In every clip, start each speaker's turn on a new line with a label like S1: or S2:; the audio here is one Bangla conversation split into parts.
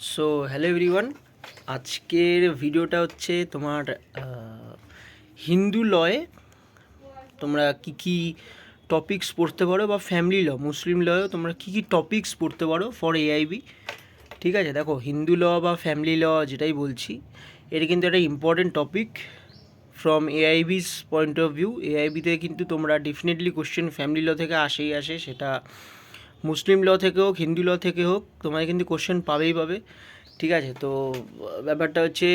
S1: সো হ্যালো এভরিওয়ান, আজকের ভিডিওটা হচ্ছে তোমার হিন্দু লয়ে তোমরা কি কি টপিকস পড়তে পারো, বা ফ্যামিলি ল মুসলিম লয়েও তোমরা কি কি টপিকস পড়তে পারো ফর এআইবি। ঠিক আছে, দেখো হিন্দু ল বা ফ্যামিলি ল যেটাই বলছি, এটা কিন্তু একটা important topic from AIBE's point of view. এআইবিতে কিন্তু তোমরা ডেফিনেটলি কোশ্চেন ফ্যামিলি ল থেকে আসে, সেটা মুসলিম ল থেকে হোক হিন্দু ল থেকে হোক, তোমাদের কিন্তু কোশ্চেন পাবেই পাবে। ঠিক আছে, তো ব্যাপারটা হচ্ছে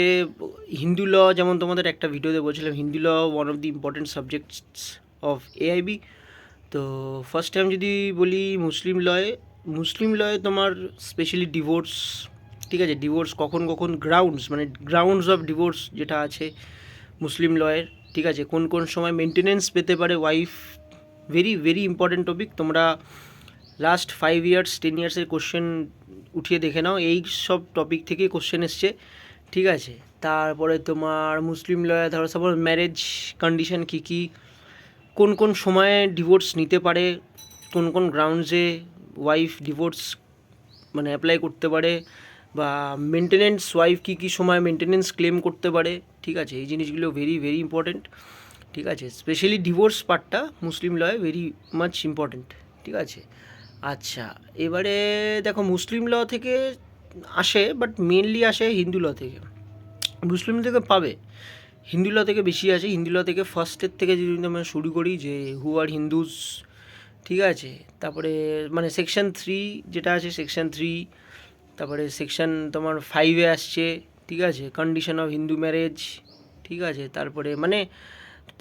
S1: হিন্দু ল, যেমন তোমাদের একটা ভিডিওতে বলছিলাম Hindu law one of the important subjects of AIBE. তো ফার্স্ট টাইম যদি বলি মুসলিম লয়ে তোমার স্পেশালি ডিভোর্স। ঠিক আছে, ডিভোর্স কখন কখন গ্রাউন্ডস অফ ডিভোর্স যেটা আছে মুসলিম লয়ের। ঠিক আছে, কোন কোন সময় মেনটেনেন্স পেতে পারে wife, very very important topic. তোমরা লাস্ট 5 ইয়ার্স 10 ইয়ার্সের কোশ্চেন উঠিয়ে দেখে নাও, এই সব টপিক থেকে কোশ্চেন এসছে। ঠিক আছে, তারপরে তোমার মুসলিম লয়ে ধরো সাপোজ ম্যারেজ কন্ডিশন কী কী, কোন কোন সময়ে ডিভোর্স নিতে পারে, কোন কোন গ্রাউন্ডসে ওয়াইফ ডিভোর্স মানে অ্যাপ্লাই করতে পারে, বা মেনটেনেন্স ওয়াইফ কী কী সময় মেনটেনেন্স ক্লেম করতে পারে। ঠিক আছে, এই জিনিসগুলো ভেরি ভেরি ইম্পর্টেন্ট। ঠিক আছে, স্পেশালি ডিভোর্স পার্টটা মুসলিম লয়ে ভেরি মাচ ইম্পর্টেন্ট। ঠিক আছে, আচ্ছা, এবারে দেখো মুসলিম ল থেকে আসে, বাট মেনলি আসে হিন্দু ল থেকে। মুসলিম থেকে পাবে, হিন্দু ল থেকে বেশি আসে। হিন্দু ল থেকে ফার্স্টের থেকে যদি আমরা শুরু করি, যে হু আর হিন্দুস। ঠিক আছে, তারপরে মানে সেকশন 3 যেটা আছে সেকশন 3, তারপরে সেকশন তোমার 5-এ আসছে। ঠিক আছে, কন্ডিশন অফ হিন্দু ম্যারেজ। ঠিক আছে, তারপরে মানে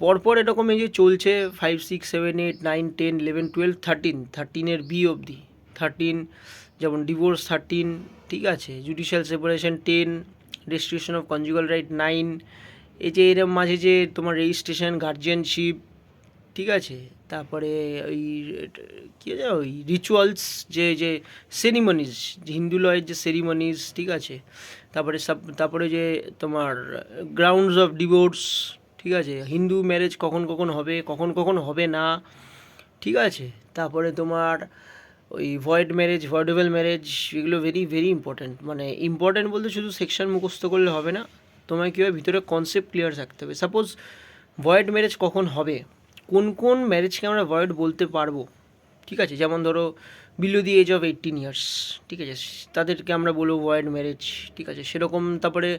S1: পরপর এরকম এই যে চলছে 5, 6, 7, 8, 9, 10, 11, 12, 13 13 যেমন ডিভোর্স 13। ঠিক আছে, judicial separation 10, registration of conjugal right 9, এই যে এর মাঝে যে তোমার রেজিস্ট্রেশন গার্জিয়ানশিপ। ঠিক আছে, তারপরে ওই কী আছে ওই রিচুয়ালস, যে যে সেরিমনিজ, হিন্দু লয়ের যে সেরিমনিজ। ঠিক আছে, তারপরে যে তোমার গ্রাউন্ডস অফ ডিভোর্স। ঠিক আছে, হিন্দু ম্যারেজ কখন কখন হবে, কখন কখন হবে না। ঠিক আছে, তারপরে তোমার ওই ভয়েডেবল ম্যারেজ, এগুলো ভেরি ভেরি ইম্পর্ট্যান্ট। মানে ইম্পর্ট্যান্ট বলতে শুধু সেকশন মুখস্থ করলে হবে না, তোমায় কীভাবে ভিতরে কনসেপ্ট ক্লিয়ার থাকতে হবে। সাপোজ ভয়েড ম্যারেজ কখন হবে, কোন কোন ম্যারেজকে আমরা ভয়েড বলতে পারবো। ঠিক আছে, যেমন ধরো below the age of 18 years. ঠিক আছে, তাদেরকে আমরা বলবো ভয়েড ম্যারেজ। ঠিক আছে, সেরকম তারপরে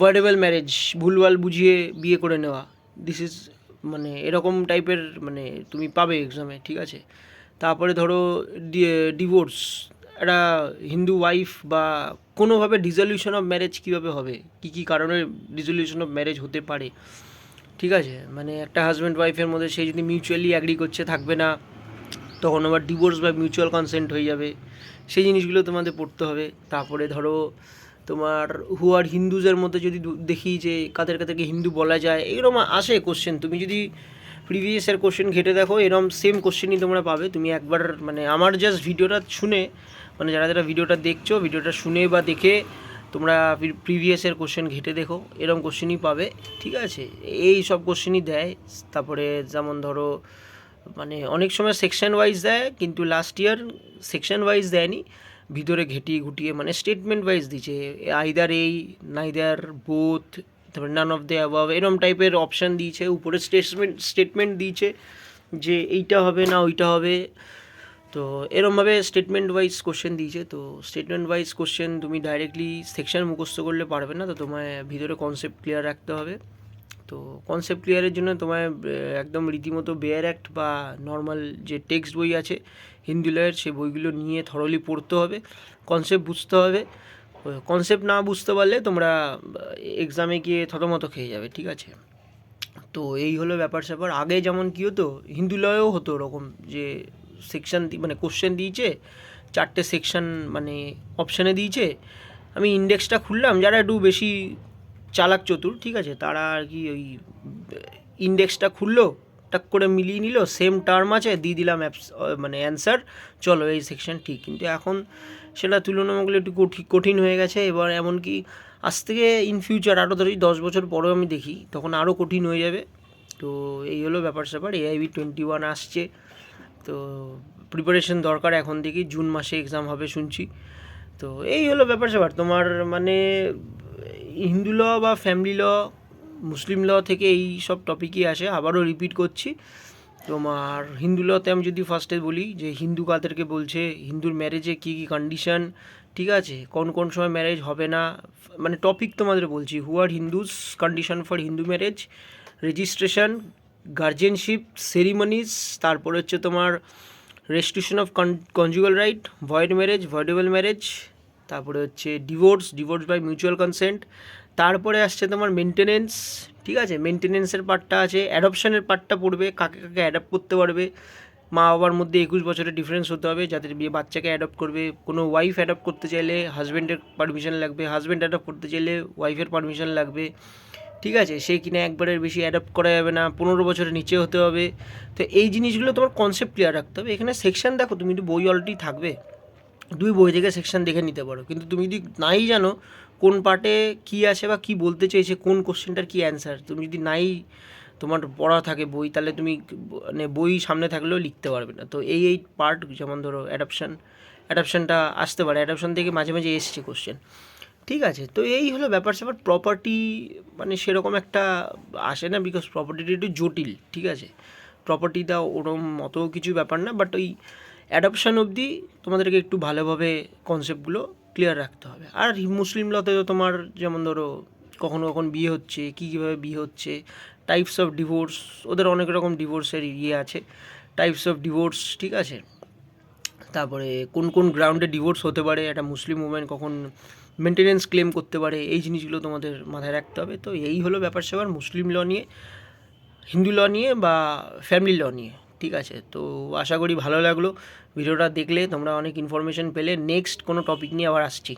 S1: ভয়েডেবল ম্যারেজ, ভুলভাল বুঝিয়ে বিয়ে করে নেওয়া, দিস ইজ মানে এরকম টাইপের মানে তুমি পাবে এক্সামে। ঠিক আছে, তারপরে ধরো ডিভোর্স, একটা হিন্দু ওয়াইফ বা কোনোভাবে ডিসলিউশন অফ ম্যারেজ কীভাবে হবে, কী কী কারণে ডিসলিউশন অফ ম্যারেজ হতে পারে। ঠিক আছে, মানে একটা হাজব্যান্ড ওয়াইফের মধ্যে সে যদি মিউচুয়ালি অ্যাগ্রি করছে থাকবে না, তখন আবার ডিভোর্স বা মিউচুয়াল কনসেন্ট হয়ে যাবে, সেই জিনিসগুলো তোমাদের পড়তে হবে। তারপরে ধরো তোমার হু আর হিন্দুজের মধ্যে যদি দেখি যে কাদের কাদেরকে হিন্দু বলা যায়, এরকম আসে কোশ্চেন। তুমি যদি প্রিভিয়াসের কোশ্চেন ঘেটে দেখো, এরকম সেম কোশ্চেনই তোমরা পাবে। তুমি একবার মানে আমার জাস্ট ভিডিওটা শুনে, মানে যারা যারা ভিডিওটা দেখছো, ভিডিওটা শুনে বা দেখে তোমরা প্রিভিয়াসের কোশ্চেন ঘেটে দেখো, এরকম কোশ্চেনই পাবে। ঠিক আছে, এই সব কোশ্চেনই দেয়। তারপরে যেমন ধরো মানে অনেক সময় সেকশন ওয়াইজ দেয়, কিন্তু লাস্ট ইয়ার সেকশন ওয়াইজ দেয়নি, ভিতরে ঘেটিয়ে ঘুটিয়ে মানে স্টেটমেন্ট ওয়াইজ দিচ্ছে, আইদার এই নাইদার বোথ, তারপরে নান অফ দ্য অ্যাবাভ, এরম টাইপের অপশান দিয়েছে। উপরে স্টেটমেন্ট দিয়েছে যে এইটা হবে না ওইটা হবে। তো এরমভাবে স্টেটমেন্ট ওয়াইজ কোশ্চেন দিয়েছে। তো স্টেটমেন্ট ওয়াইজ কোশ্চেন তুমি ডাইরেক্টলি সেকশন মুখস্থ করলে পারবে না, তো তোমায় ভিতরে কনসেপ্ট ক্লিয়ার রাখতে হবে। তো কনসেপ্ট ক্লিয়ারের জন্য তোমায় একদম রীতিমতো বেয়ার অ্যাক্ট বা নর্মাল যে টেক্সট বই আছে হিন্দি লয়ের, সেই বইগুলো নিয়ে থরলি পড়তে হবে, কনসেপ্ট বুঝতে হবে। কনসেপ্ট না বুঝতে পারলে তোমরা এক্সামে গিয়ে থতমত খেয়ে যাবে। ঠিক আছে, তো এই হলো ব্যাপার স্যাপার। আগে যেমন কী হতো, হিন্দু লয়েও হতো ওরকম, যে সেকশন মানে কোশ্চেন দিয়েছে 4টে সেকশন মানে অপশানে দিয়েছে, আমি ইন্ডেক্সটা খুললাম, যারা একটু বেশি চালাক চতুর, ঠিক আছে, তারা আর কি ওই ইন্ডেক্সটা খুললো, টাক করে মিলিয়ে নিল, সেম টার্ম আছে, দিয়ে দিলাম মানে অ্যান্সার, চলো এই সেকশন ঠিক। কিন্তু এখন সেটা তুলনামূলক একটু কঠিন হয়ে গেছে। এবার এমনকি আজ থেকে ইন ফিউচার আরও ধরি 10 বছর পরেও আমি দেখি, তখন আরও কঠিন হয়ে যাবে। তো এই হলো ব্যাপার স্যাপার। এআইবি 21 আসছে, তো প্রিপারেশন দরকার এখন থেকেই। জুন মাসে এক্সাম হবে শুনছি। তো এই হলো ব্যাপার স্যাপার তোমার, মানে হিন্দু ল বা ফ্যামিলি ল, মুসলিম ল থেকে এই সব টপিকই আসে। আবারও রিপিট করছি, তোমার হিন্দু লতে আমি যদি ফার্স্টে বলি যে হিন্দু কাদেরকে বলছে, হিন্দুর ম্যারেজে কী কী কন্ডিশন, ঠিক আছে, কোন কোন সময় ম্যারেজ হবে না, মানে টপিক তোমাদের বলছি। Who are Hindus, condition for Hindu marriage, registration, guardianship, ceremonies, তারপরে হচ্ছে তোমার restriction of conjugal right, void marriage, voidable marriage, তারপরে হচ্ছে divorce, divorce by mutual consent, তারপরে আসছে তোমার মেনটেনেন্স, ঠিক আছে, মেনটেনেন্সের পার্টটা আছে, অ্যাডপশনের পার্টটা পড়বে, কাকে কাকে অ্যাডপ্ট করতে পারবে, মা বাবার মধ্যে 21 বছরের ডিফারেন্স হতে হবে যাদের বিয়ে বাচ্চাকে অ্যাডপ্ট করবে, কোনো ওয়াইফ অ্যাডপ্ট করতে চাইলে হাজব্যান্ডের পারমিশন লাগবে, হাজব্যান্ড অ্যাডপ্ট করতে চাইলে ওয়াইফের পারমিশন লাগবে, ঠিক আছে, সে কিনা একবারের বেশি অ্যাডপ্ট করা যাবে না, 15 বছরের নিচে হতে হবে। তো এই জিনিসগুলো তোমার কনসেপ্ট ক্লিয়ার রাখতে হবে। এখানে সেকশন দেখো, তুমি যদি বই অলরেডি থাকবে, দুই বই থেকে সেকশন দেখে নিতে পারো, কিন্তু তুমি যদি নাই জানো কোন পার্টে কী আছে বা কী বলতে চাইছে, কোন কোশ্চেনটার কী অ্যান্সার, তুমি যদি নাই তোমার পড়া থাকে বই, তাহলে তুমি মানে বই সামনে থাকলেও লিখতে পারবে না। তো এই পার্ট, যেমন ধরো অ্যাডাপশনটা আসতে পারে, অ্যাডাপশন থেকে মাঝে মাঝে এসছে কোশ্চেন, ঠিক আছে। তো এই হলো ব্যাপার স্যাপার। প্রপার্টি মানে সেরকম একটা আসে না, বিকজ প্রপার্টিটা একটু জটিল, ঠিক আছে, প্রপার্টিটা ওরম অত কিছু ব্যাপার না, বাট ওই অ্যাডপশান অবধি তোমাদেরকে একটু ভালোভাবে কনসেপ্টগুলো ক্লিয়ার রাখতে হবে। আর মুসলিম লতে তোমার যেমন ধরো কখন কখন বিয়ে হচ্ছে, কীভাবে বিয়ে হচ্ছে, টাইপস অফ ডিভোর্স, ওদের অনেক রকম ডিভোর্সের আছে, টাইপস অফ ডিভোর্স, ঠিক আছে, তারপরে কোন কোন গ্রাউন্ডে ডিভোর্স হতে পারে, একটা মুসলিম উমেন কখন মেনটেনেন্স ক্লেম করতে পারে, এই জিনিসগুলো তোমাদের মাথায় রাখতে হবে। তো এই হলো ব্যাপার স্যাপার মুসলিম ল নিয়ে, হিন্দু ল নিয়ে বা ফ্যামিলি ল নিয়ে, ঠিক আছে। তো আশা করি ভালো লাগলো ভিডিওটা দেখলে, তোমরা অনেক ইনফরমেশন পেলে। নেক্সট কোনো টপিক নিয়ে আবার আসছি।